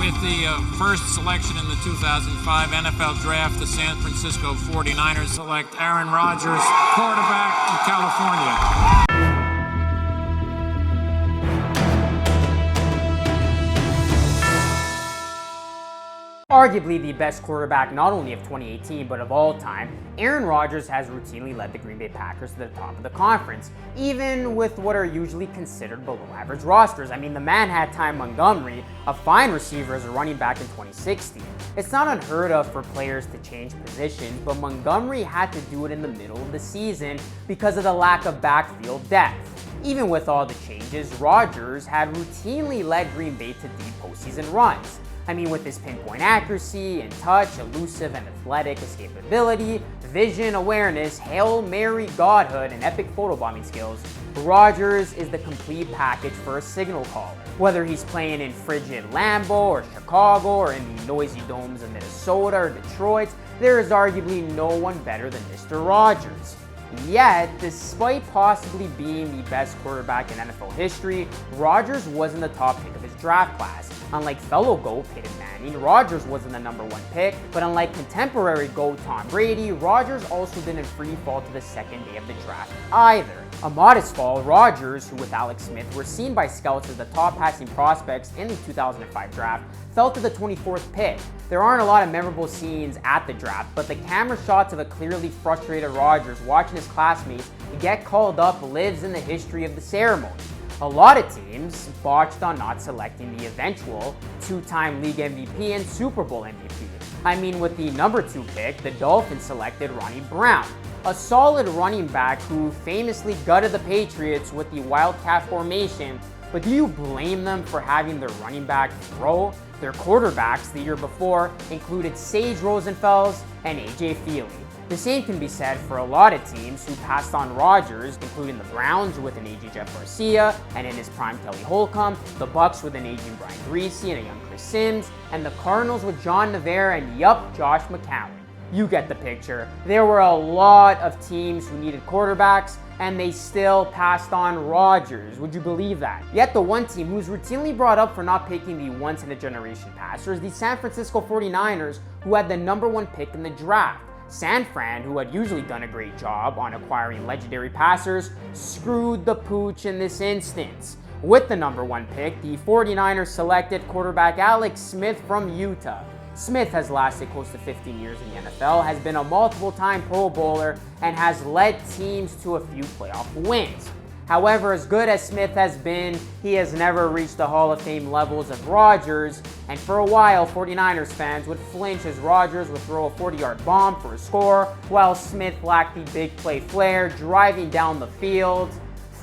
With the first selection in the 2005 NFL Draft, the San Francisco 49ers select Aaron Rodgers, quarterback of California. Arguably the best quarterback not only of 2018 but of all time, Aaron Rodgers has routinely led the Green Bay Packers to the top of the conference, even with what are usually considered below average rosters. I mean, the man had Ty Montgomery, a fine receiver, as a running back in 2016. It's not unheard of for players to change positions, but Montgomery had to do it in the middle of the season because of the lack of backfield depth. Even with all the changes, Rodgers had routinely led Green Bay to deep postseason runs. I mean, with his pinpoint accuracy and touch, elusive and athletic escapability, vision, awareness, Hail Mary godhood, and epic photobombing skills, Rodgers is the complete package for a signal caller. Whether he's playing in frigid Lambeau or Chicago or in the noisy domes of Minnesota or Detroit, there is arguably no one better than Mr. Rodgers. Yet, despite possibly being the best quarterback in NFL history, Rodgers wasn't the top pick of his draft class. Unlike fellow GOAT Peyton Manning, Rodgers wasn't the number one pick, but unlike contemporary GOAT Tom Brady, Rodgers also didn't free fall to the second day of the draft either. A modest fall, Rodgers, who with Alex Smith were seen by scouts as the top passing prospects in the 2005 draft, fell to the 24th pick. There aren't a lot of memorable scenes at the draft, but the camera shots of a clearly frustrated Rodgers watching his classmates get called up lives in the history of the ceremony. A lot of teams botched on not selecting the eventual two-time league MVP and Super Bowl MVP. I mean, with the number 2 pick, the Dolphins selected Ronnie Brown, a solid running back who famously gutted the Patriots with the Wildcat formation. But do you blame them for having their running back throw? Their quarterbacks the year before included Sage Rosenfels and AJ Feely. The same can be said for a lot of teams who passed on Rodgers, including the Browns with an aging Jeff Garcia and in his prime Kelly Holcomb, the Bucks with an aging Brian Griese and a young Chris Sims, and the Cardinals with John Navarre and Josh McCown. You get the picture. There were a lot of teams who needed quarterbacks, and they still passed on Rodgers. Would you believe that? Yet the one team who's routinely brought up for not picking the once-in-a-generation passer is the San Francisco 49ers, who had the number 1 pick in the draft. San Fran, who had usually done a great job on acquiring legendary passers, screwed the pooch in this instance. With the number 1 pick, the 49ers selected quarterback Alex Smith from Utah. Smith has lasted close to 15 years in the NFL, has been a multiple-time Pro Bowler, and has led teams to a few playoff wins. However, as good as Smith has been, he has never reached the Hall of Fame levels of Rodgers, and for a while, 49ers fans would flinch as Rodgers would throw a 40-yard bomb for a score, while Smith lacked the big play flair, driving down the field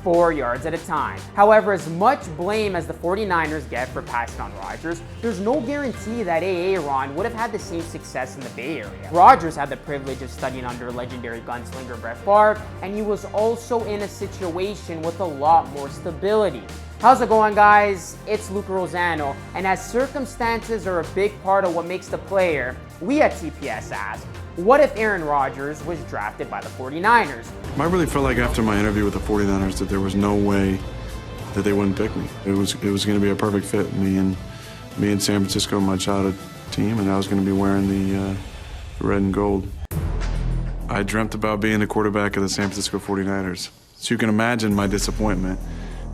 4 yards at a time. However, as much blame as the 49ers get for passing on Rodgers, there's no guarantee that Aaron would have had the same success in the Bay Area. Rodgers had the privilege of studying under legendary gunslinger Brett Favre, and he was also in a situation with a lot more stability. How's it going, guys? It's Luca Rosano, and as circumstances are a big part of what makes the player, we at TPS ask, what if Aaron Rodgers was drafted by the 49ers? I really felt like after my interview with the 49ers that there was no way that they wouldn't pick me. It was going to be a perfect fit, me and San Francisco, my childhood team, and I was going to be wearing the red and gold. I dreamt about being the quarterback of the San Francisco 49ers. So you can imagine my disappointment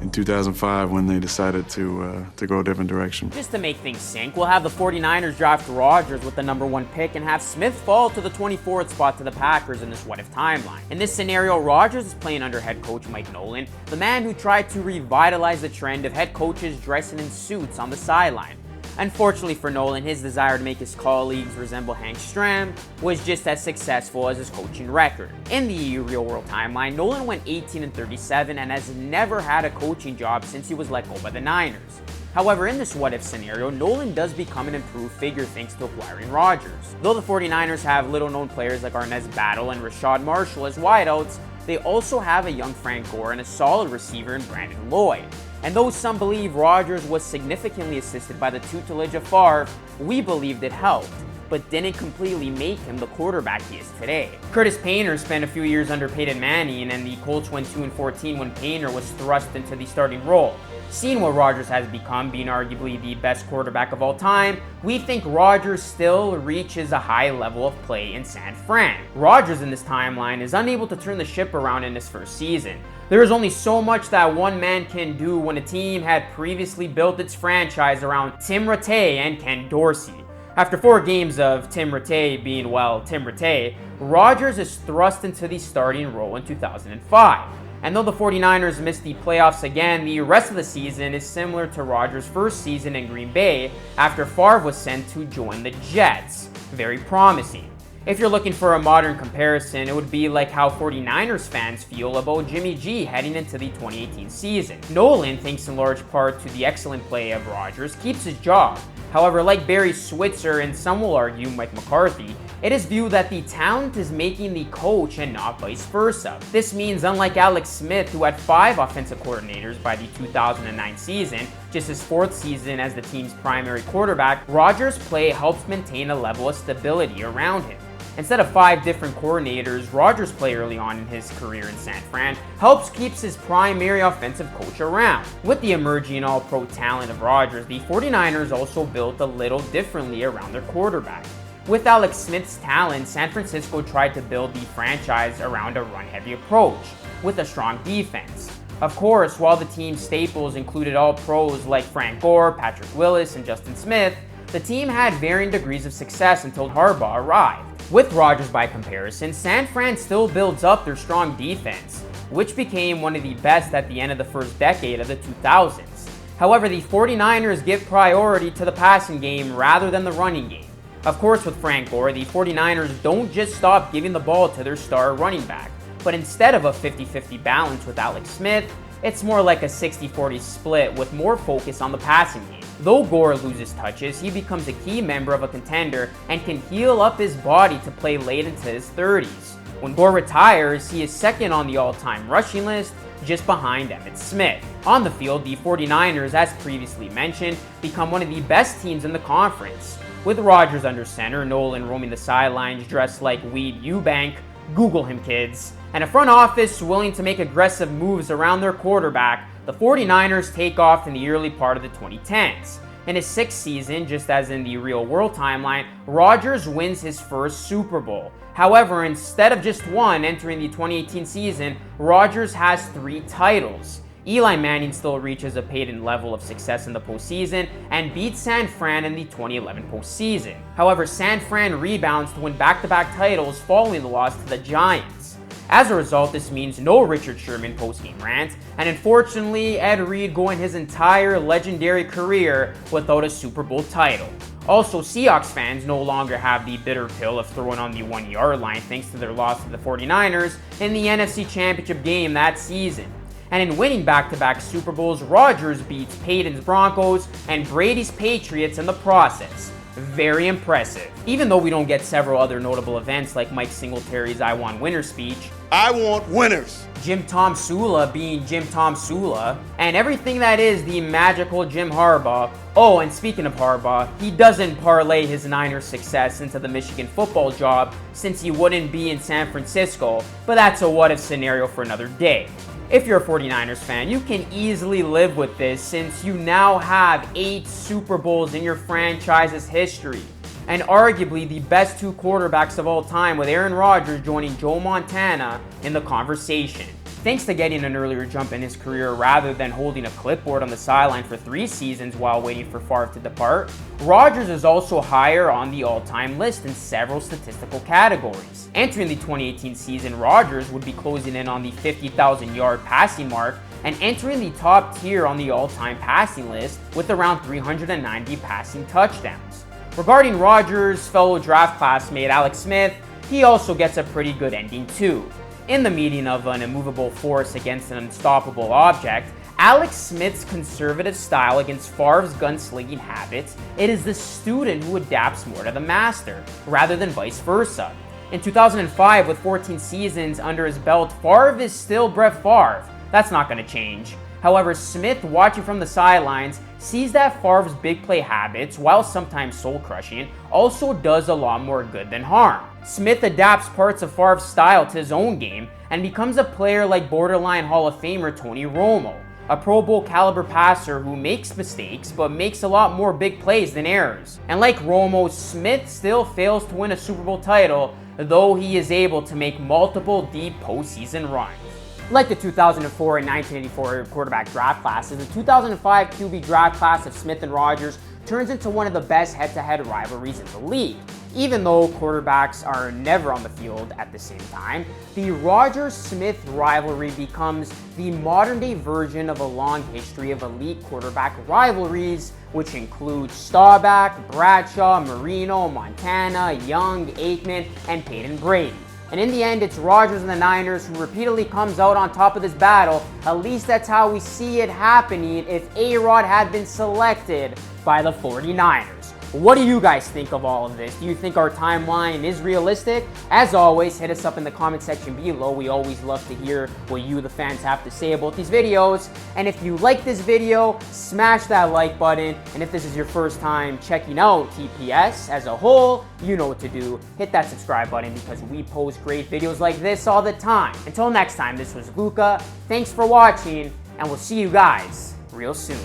in 2005 when they decided to go a different direction. Just to make things sink, we'll have the 49ers draft Rodgers with the number 1 pick and have Smith fall to the 24th spot to the Packers in this what-if timeline. In this scenario, Rodgers is playing under head coach Mike Nolan, the man who tried to revitalize the trend of head coaches dressing in suits on the sideline. Unfortunately for Nolan, his desire to make his colleagues resemble Hank Stram was just as successful as his coaching record. In the real-world timeline, Nolan went 18-37 and has never had a coaching job since he was let go by the Niners. However, in this what-if scenario, Nolan does become an improved figure thanks to acquiring Rodgers. Though the 49ers have little-known players like Arnez Battle and Rashad Marshall as wideouts, they also have a young Frank Gore and a solid receiver in Brandon Lloyd. And though some believe Rodgers was significantly assisted by the tutelage of Favre, we believed it helped. but didn't completely make him the quarterback he is today. Curtis Painter spent a few years under Peyton Manning, and the Colts went 2-14 when Painter was thrust into the starting role. Seeing what Rodgers has become, being arguably the best quarterback of all time, we think Rodgers still reaches a high level of play in San Fran. Rodgers in this timeline is unable to turn the ship around in his first season. There is only so much that one man can do when a team had previously built its franchise around Tim Rattay and Ken Dorsey. After 4 games of Tim Rattay being, well, Tim Rattay, Rodgers is thrust into the starting role in 2005. And though the 49ers missed the playoffs again, the rest of the season is similar to Rodgers' first season in Green Bay after Favre was sent to join the Jets. Very promising. If you're looking for a modern comparison, it would be like how 49ers fans feel about Jimmy G heading into the 2018 season. Nolan, thanks in large part to the excellent play of Rodgers, keeps his job. However, like Barry Switzer and some will argue Mike McCarthy, it is viewed that the talent is making the coach and not vice versa. This means unlike Alex Smith, who had 5 offensive coordinators by the 2009 season, just his 4th season as the team's primary quarterback, Rodgers' play helps maintain a level of stability around him. Instead of 5 different coordinators, Rodgers' play early on in his career in San Fran helps keeps his primary offensive coach around. With the emerging all-pro talent of Rodgers, the 49ers also built a little differently around their quarterback. With Alex Smith's talent, San Francisco tried to build the franchise around a run-heavy approach, with a strong defense. Of course, while the team's staples included all pros like Frank Gore, Patrick Willis, and Justin Smith, the team had varying degrees of success until Harbaugh arrived. With Rodgers by comparison, San Fran still builds up their strong defense, which became one of the best at the end of the first decade of the 2000s. However, the 49ers give priority to the passing game rather than the running game. Of course, with Frank Gore, the 49ers don't just stop giving the ball to their star running back, but instead of a 50-50 balance with Alex Smith, it's more like a 60-40 split with more focus on the passing game. Though Gore loses touches, he becomes a key member of a contender and can heal up his body to play late into his 30s. When Gore retires, he is second on the all-time rushing list, just behind Emmitt Smith. On the field, the 49ers, as previously mentioned, become one of the best teams in the conference. With Rodgers under center, Nolan roaming the sidelines dressed like Weed Eubank, Google him kids, and a front office willing to make aggressive moves around their quarterback, the 49ers take off in the early part of the 2010s. In his 6th season, just as in the real-world timeline, Rodgers wins his first Super Bowl. However, instead of just one entering the 2018 season, Rodgers has 3 titles. Eli Manning still reaches a Peyton level of success in the postseason and beats San Fran in the 2011 postseason. However, San Fran rebounds to win back-to-back titles following the loss to the Giants. As a result, this means no Richard Sherman postgame rant, and unfortunately, Ed Reed going his entire legendary career without a Super Bowl title. Also, Seahawks fans no longer have the bitter pill of throwing on the 1-yard line thanks to their loss to the 49ers in the NFC Championship game that season. And in winning back-to-back Super Bowls, Rodgers beats Peyton's Broncos and Brady's Patriots in the process. Very impressive. Even though we don't get several other notable events like Mike Singletary's I Want Winners speech, I want winners, Jim Tom Sula being Jim Tom Sula, and everything that is the magical Jim Harbaugh. Oh, and speaking of Harbaugh, he doesn't parlay his Niners success into the Michigan football job since he wouldn't be in San Francisco, but that's a what-if scenario for another day. If you're a 49ers fan, you can easily live with this since you now have 8 Super Bowls in your franchise's history, and arguably the best 2 quarterbacks of all time, with Aaron Rodgers joining Joe Montana in the conversation. Thanks to getting an earlier jump in his career rather than holding a clipboard on the sideline for 3 seasons while waiting for Favre to depart, Rodgers is also higher on the all-time list in several statistical categories. Entering the 2018 season, Rodgers would be closing in on the 50,000-yard passing mark and entering the top tier on the all-time passing list with around 390 passing touchdowns. Regarding Rodgers' fellow draft classmate Alex Smith, he also gets a pretty good ending too. In the meeting of an immovable force against an unstoppable object, Alex Smith's conservative style against Favre's gunslinging habits, it is the student who adapts more to the master, rather than vice versa. In 2005, with 14 seasons under his belt, Favre is still Brett Favre. That's not going to change. However, Smith, watching from the sidelines, sees that Favre's big play habits, while sometimes soul-crushing, also does a lot more good than harm. Smith adapts parts of Favre's style to his own game and becomes a player like borderline Hall of Famer Tony Romo, a Pro Bowl caliber passer who makes mistakes but makes a lot more big plays than errors. And like Romo, Smith still fails to win a Super Bowl title, though he is able to make multiple deep postseason runs. Like the 2004 and 1984 quarterback draft classes, the 2005 QB draft class of Smith and Rodgers turns into one of the best head-to-head rivalries in the league. Even though quarterbacks are never on the field at the same time, the Rodgers-Smith rivalry becomes the modern-day version of a long history of elite quarterback rivalries, which include Staubach, Bradshaw, Marino, Montana, Young, Aikman, and Peyton Brady. And in the end, it's Rodgers and the Niners who repeatedly comes out on top of this battle. At least that's how we see it happening if A-Rod had been selected by the 49ers. What do you guys think of all of this? Do you think our timeline is realistic? As always, hit us up in the comment section below. We always love to hear what you, the fans, have to say about these videos. And if you like this video, smash that like button. And if this is your first time checking out TPS as a whole, you know what to do. Hit that subscribe button because we post great videos like this all the time. Until next time, this was Luca. Thanks for watching, and we'll see you guys real soon.